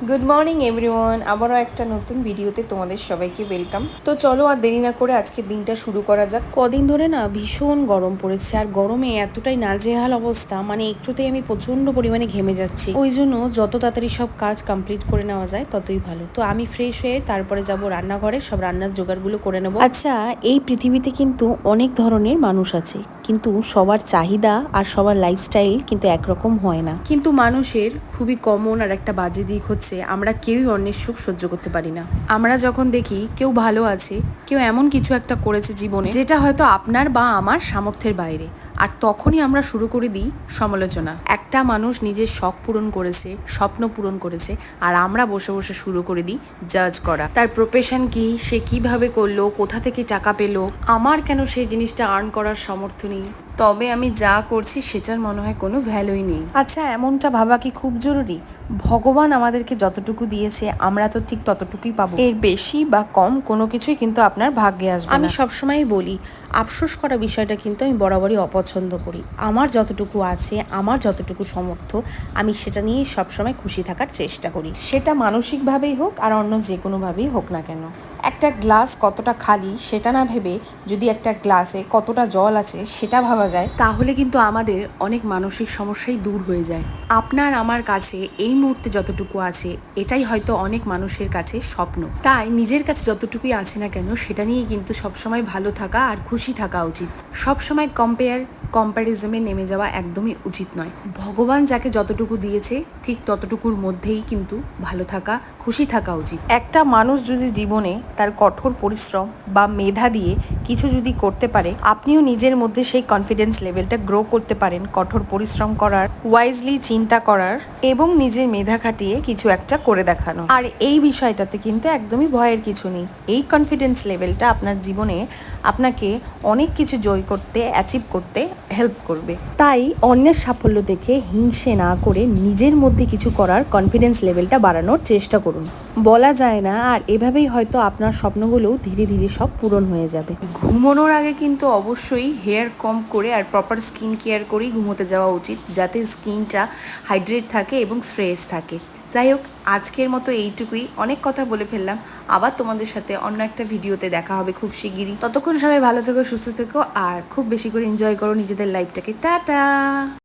Good morning everyone, আবারও একটা নতুন ভিডিওতে তোমাদের সবাইকে ওয়েলকাম। তো চলো আর দেরি না করে আজকের দিনটা শুরু করা যাক। কদিন ধরে না ভীষণ গরম পড়েছে, আর গরমে এতটাই নাজেহাল অবস্থা, মানে একটুতেই আমি প্রচণ্ড পরিমাণে ঘেমে যাচ্ছি। ওই জন্য যত তাড়াতাড়ি সব কাজ কমপ্লিট করে নেওয়া যায় ততই ভালো। তো আমি ফ্রেশ হয়ে তারপরে যাব রান্নাঘরে, সব রান্নার জোগাড়গুলো করে নেবো। আচ্ছা, এই পৃথিবীতে কিন্তু অনেক ধরনের মানুষ আছে, কিন্তু সবার চাহিদা আর সবার লাইফস্টাইল কিন্তু একরকম হয় না। কিন্তু মানুষের খুবই কমন আর একটা বাজে দিক হচ্ছে, আমরা কেউই অন্যের সুখ সহ্য করতে পারি না। আমরা যখন দেখি কেউ ভালো আছে, কেউ এমন কিছু একটা করেছে জীবনে যেটা হয়তো আপনার বা আমার সামর্থ্যের বাইরে, আর তখনই আমরা শুরু করে দিই সমালোচনা। একটা মানুষ নিজের শখ পূরণ করেছে, স্বপ্ন পূরণ করেছে, আর আমরা বসে বসে শুরু করে দিই জাজ করা। তার প্রফেশন কি, সে কিভাবে করলো, কোথা থেকে টাকা পেলো, আমার কেন সেই জিনিসটা আর্ন করার সামর্থ্য নেই, তবে আমি যা করছি সেটার মনে হয় কোনো ভ্যালুই নেই। আচ্ছা, এমনটা ভাবা কি খুব জরুরি? ভগবান আমাদেরকে যতটুকু দিয়েছে আমরা তো ঠিক ততটুকুই পাবো, এর বেশি বা কম কোনো কিছুই কিন্তু আপনার ভাগ্যে আসবে না। আমি সবসময়ই বলি, আফসোস করা বিষয়টা কিন্তু আমি বরাবরই অপছন্দ করি। আমার যতটুকু আছে, আমার যতটুকু সামর্থ্য, আমি সেটা নিয়ে সবসময় খুশি থাকার চেষ্টা করি, সেটা মানসিকভাবেই হোক আর অন্য যে কোনোভাবেই হোক না কেন। একটা গ্লাস কতটা খালি সেটা না ভেবে যদি একটা গ্লাসে কতটা জল আছে সেটা ভাবা যায়, তাহলে কিন্তু আমাদের অনেক মানসিক সমস্যাই দূর হয়ে যায়। আপনার আমার কাছে এই মুহূর্তে যতটুকু আছে, এটাই হয়তো অনেক মানুষের কাছে স্বপ্ন। তাই নিজের কাছে যতটুকুই আছে না কেন সেটা নিয়ে কিন্তু সবসময় ভালো থাকা আর খুশি থাকা উচিত। সবসময় কম্প্যারিজমে নেমে যাওয়া একদমই উচিত নয়। ভগবান যাকে যতটুকু দিয়েছে ঠিক ততটুকুর মধ্যেই কিন্তু ভালো থাকা, খুশি থাকা উচিত। একটা মানুষ যদি জীবনে তার কঠোর পরিশ্রম বা মেধা দিয়ে কিছু যদি করতে পারে, আপনিও নিজের মধ্যে সেই কনফিডেন্স লেভেলটা গ্রো করতে পারেন, কঠোর পরিশ্রম করার, ওয়াইজলি চিন্তা করার এবং নিজের মেধা খাটিয়ে কিছু একটা করে দেখানো। আর এই বিষয়টাতে কিন্তু একদমই ভয়ের কিছু নেই। এই কনফিডেন্স লেভেলটা আপনার জীবনে আপনাকে অনেক কিছু জয় করতে, অ্যাচিভ করতে হেল্প করবে। তাই অন্যের সাফল্য দেখে হিংসে না করে নিজের মধ্যে কিছু করার কনফিডেন্স লেভেলটা বাড়ানোর চেষ্টা করুন। বলা যায় না, আর এভাবেই হয়তো আপনার স্বপ্নগুলোও ধীরে ধীরে সব পূরণ হয়ে যাবে। ঘুমানোর আগে কিন্তু অবশ্যই হেয়ার কম করে আর প্রপার স্কিন কেয়ার করেই ঘুমোতে যাওয়া উচিত, যাতে স্কিনটা হাইড্রেট থাকে এবং ফ্রেশ থাকে। যাই হোক, আজকের মতো এইটুকুই, অনেক কথা বলে ফেললাম। আবার তোমাদের সাথে অন্য একটা ভিডিওতে দেখা হবে খুব শিগগিরই। ততক্ষণ সবাই ভালো থেকো, সুস্থ থেকো, আর খুব বেশি করে এনজয় করো নিজেদের লাইফটাকে। টাটা।